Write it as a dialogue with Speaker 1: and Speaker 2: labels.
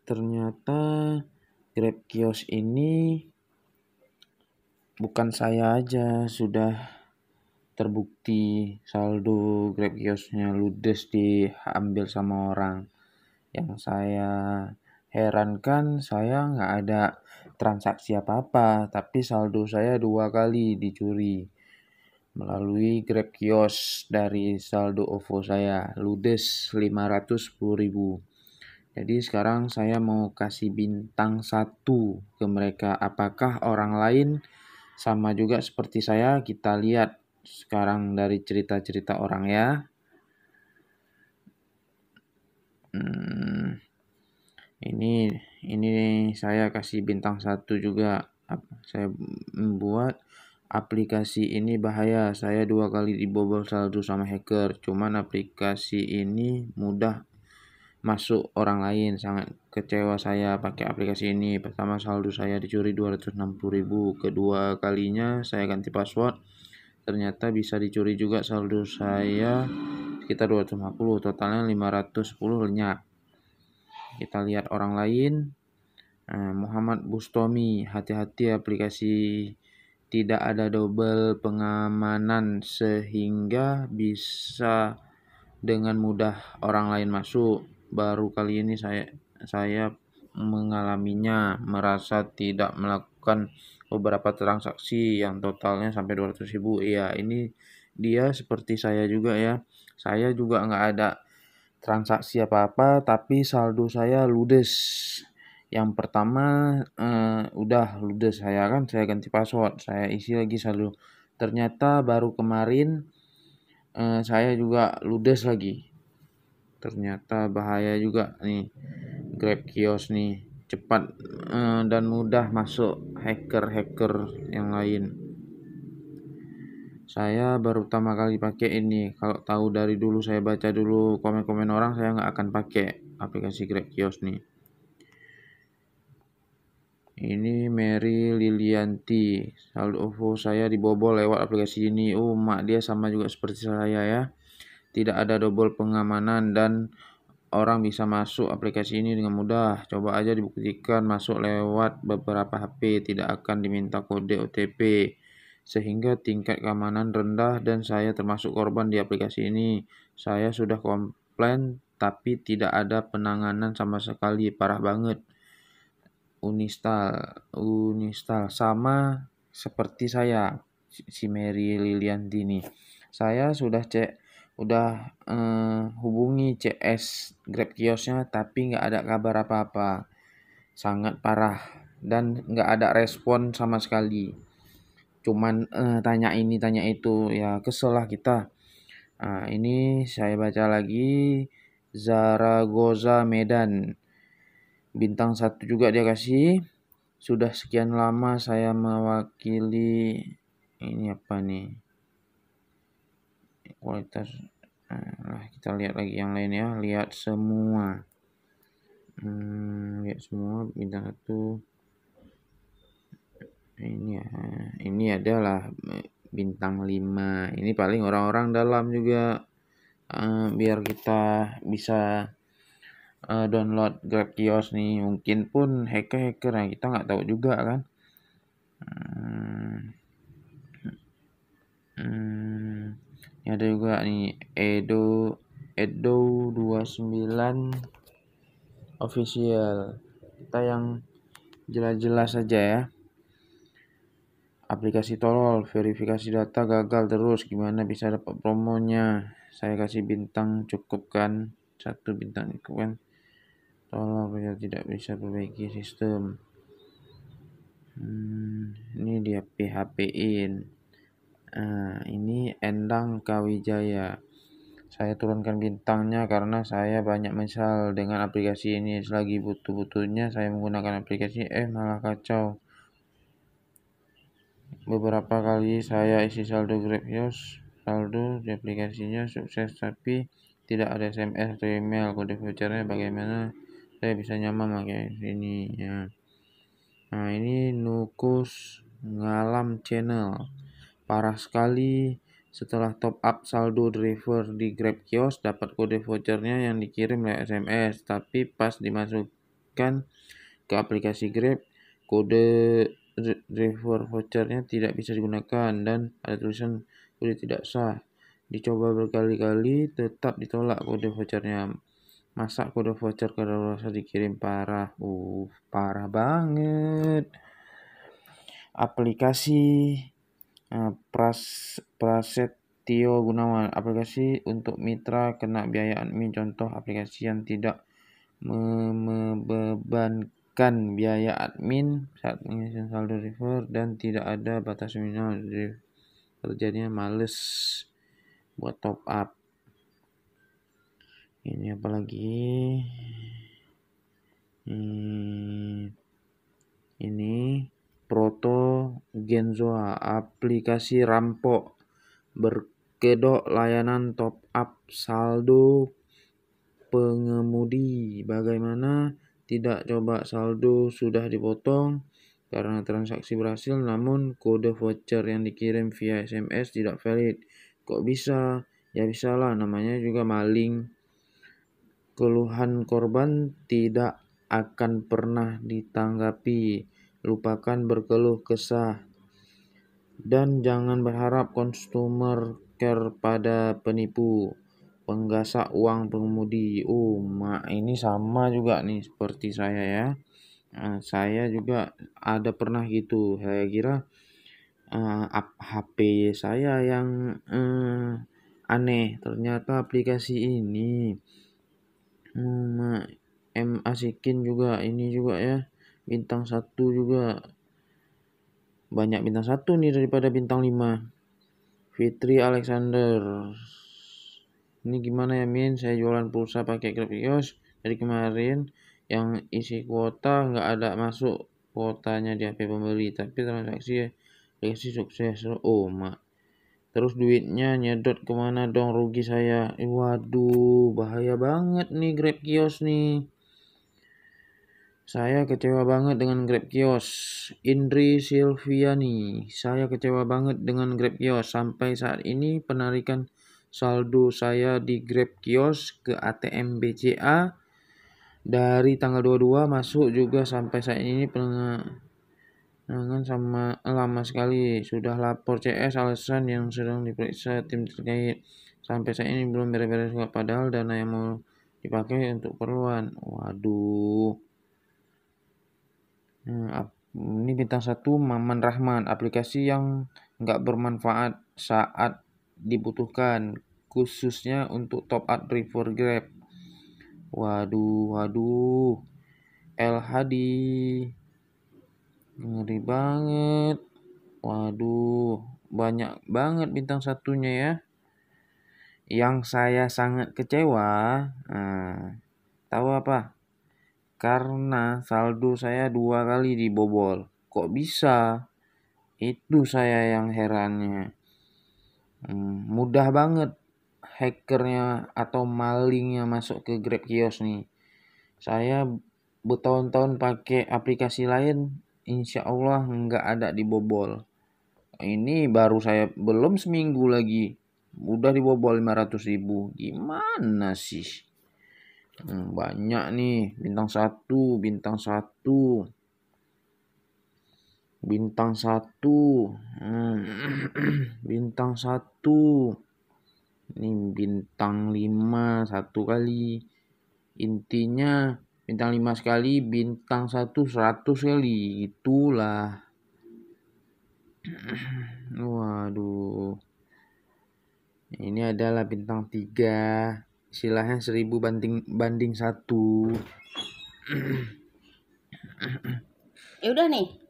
Speaker 1: ternyata Grab Kios ini bukan saya aja sudah terbukti saldo Grab Kiosnya ludes diambil sama orang. Yang saya herankan, saya nggak ada transaksi apa-apa, tapi saldo saya 2 kali dicuri melalui Grab Kios dari saldo OVO saya, ludes 510.000. Jadi sekarang saya mau kasih bintang 1 ke mereka. Apakah orang lain sama juga seperti saya? Kita lihat sekarang dari cerita-cerita orang ya. Ini saya kasih bintang 1 juga. Saya membuat aplikasi ini bahaya. Saya 2 kali dibobol saldo sama hacker. Cuman aplikasi ini mudah masuk orang lain. Sangat kecewa saya pakai aplikasi ini. Pertama saldo saya dicuri 260.000. Kedua kalinya saya ganti password. Ternyata bisa dicuri juga saldo saya sekitar 250. Totalnya 510 lenyap. Kita lihat orang lain. Muhammad Bustomi, hati-hati aplikasi tidak ada double pengamanan sehingga bisa dengan mudah orang lain masuk. Baru kali ini saya mengalaminya, merasa tidak melakukan beberapa transaksi yang totalnya sampai 200.000. Iya, ini dia seperti saya juga ya. Saya juga nggak ada transaksi apa-apa, tapi saldo saya ludes. Yang pertama udah ludes saya ganti password, saya isi lagi saldo. Ternyata baru kemarin saya juga ludes lagi. Ternyata bahaya juga nih Grab Kios nih, cepat dan mudah masuk hacker-hacker yang lain. Saya baru pertama kali pakai ini. Kalau tahu dari dulu, saya baca dulu komen-komen orang, saya nggak akan pakai aplikasi Grab Kios nih. Ini Mary Lilianti, saldo OVO saya dibobol lewat aplikasi ini. Mak dia sama juga seperti saya ya. Tidak ada double pengamanan dan orang bisa masuk aplikasi ini dengan mudah. Coba aja dibuktikan masuk lewat beberapa HP, tidak akan diminta kode OTP. Sehingga tingkat keamanan rendah dan saya termasuk korban di aplikasi ini. Saya sudah komplain tapi tidak ada penanganan sama sekali, parah banget. Unistal sama seperti saya, si Mary Lilianti ini. Saya sudah hubungi CS Grab Kiosnya tapi nggak ada kabar apa-apa. Sangat parah dan nggak ada respon sama sekali. Cuman tanya ini tanya itu, ya kesel lah kita. Ini saya baca lagi, Zaragoza Medan, bintang 1 juga dia kasih. Sudah sekian lama saya mewakili, ini apa nih, kualitas. Kita lihat lagi yang lain ya, lihat semua. Lihat semua bintang 1. Ini adalah bintang 5. Ini paling orang-orang dalam juga, biar kita bisa download Grab Kios nih. Mungkin pun hacker yang kita nggak tahu juga kan. Ini ada juga nih Edo 29 official. Kita yang jelas-jelas saja ya. Aplikasi tolol, verifikasi data gagal terus, gimana bisa dapat promonya? Saya kasih bintang cukup kan? 1 bintang cukup kan? Tolol ya, tidak bisa perbaiki sistem. Ini dia PHP-in. Ini Endang Kawijaya. Saya turunkan bintangnya karena saya banyak menyesal dengan aplikasi ini. Selagi butuh-butuhnya saya menggunakan aplikasi malah kacau. Beberapa kali saya isi saldo Grab Kios, saldo di aplikasinya sukses tapi tidak ada SMS atau email. Kode vouchernya bagaimana saya bisa nyaman pakai ini ya. Ini Nukus Ngalam Channel, parah sekali. Setelah top up saldo driver di Grab Kios, dapat kode vouchernya yang dikirim lewat SMS, tapi pas dimasukin dikembalikan ke aplikasi Grab, kode driver vouchernya tidak bisa digunakan dan ada tulisan kode tidak sah. Dicoba berkali-kali tetap ditolak kode vouchernya. Masa kode voucher kadaluarsa dikirim parah? Parah banget. Aplikasi Prasetyo Gunawan, aplikasi untuk mitra kena biaya admin. Contoh aplikasi yang tidak membebankan biaya admin saat mengisi saldo driver dan tidak ada batas minimal. Terjadinya males buat top up. Ini apa lagi? Ini Proto Genzoa, aplikasi rampok berkedok layanan top up saldo pengemudi. Bagaimana tidak coba saldo sudah dipotong karena transaksi berhasil, namun kode voucher yang dikirim via SMS tidak valid. Kok bisa? Ya bisalah, namanya juga maling. Keluhan korban tidak akan pernah ditanggapi. Lupakan berkeluh kesah dan jangan berharap customer care pada penipu penggasak uang pengemudi. Ini sama juga nih seperti saya ya. Saya juga ada pernah gitu. Saya kira HP saya yang aneh. Ternyata aplikasi ini asikin juga, ini juga ya, bintang 1 juga. Banyak bintang 1 nih daripada bintang 5. Fitri Alexander, ini gimana ya Min, saya jualan pulsa pakai Grab Kios dari kemarin, yang isi kuota nggak ada masuk kuotanya di HP pembeli, tapi transaksi sukses. Terus duitnya nyedot kemana dong, rugi saya. Waduh, bahaya banget nih Grab Kios nih. Saya kecewa banget dengan Grab Kios. Indri Silviani, saya kecewa banget dengan Grab Kios. Sampai saat ini penarikan saldo saya di Grab Kios ke ATM BCA dari tanggal 22 masuk juga sampai saat ini sama lama sekali. Sudah lapor CS alasan yang sedang diperiksa tim terkait. Sampai saat ini belum beres-beres juga, padahal dana yang mau dipakai untuk keperluan. Waduh. Ini bintang 1 Maman Rahman, aplikasi yang nggak bermanfaat saat dibutuhkan, khususnya untuk top up driver Grab. Waduh. El Hadi, ngeri banget. Waduh, banyak banget bintang 1-nya ya. Yang saya sangat kecewa, tahu apa? Karena saldo saya 2 kali dibobol. Kok bisa? Itu saya yang herannya. Mudah banget hackernya atau malingnya masuk ke Grab Kios nih. Saya bertahun-tahun pakai aplikasi lain, insya Allah nggak ada dibobol. Ini baru saya belum seminggu lagi udah dibobol 500.000. Gimana sih? Banyak nih, bintang 1, bintang 1, bintang 1, bintang 1. Ini bintang 5 1 kali. Intinya bintang 5 sekali, bintang 1 100 kali. Itulah. Waduh. Ini adalah bintang 3. Istilahnya 1000 banding 1.
Speaker 2: Ya udah nih.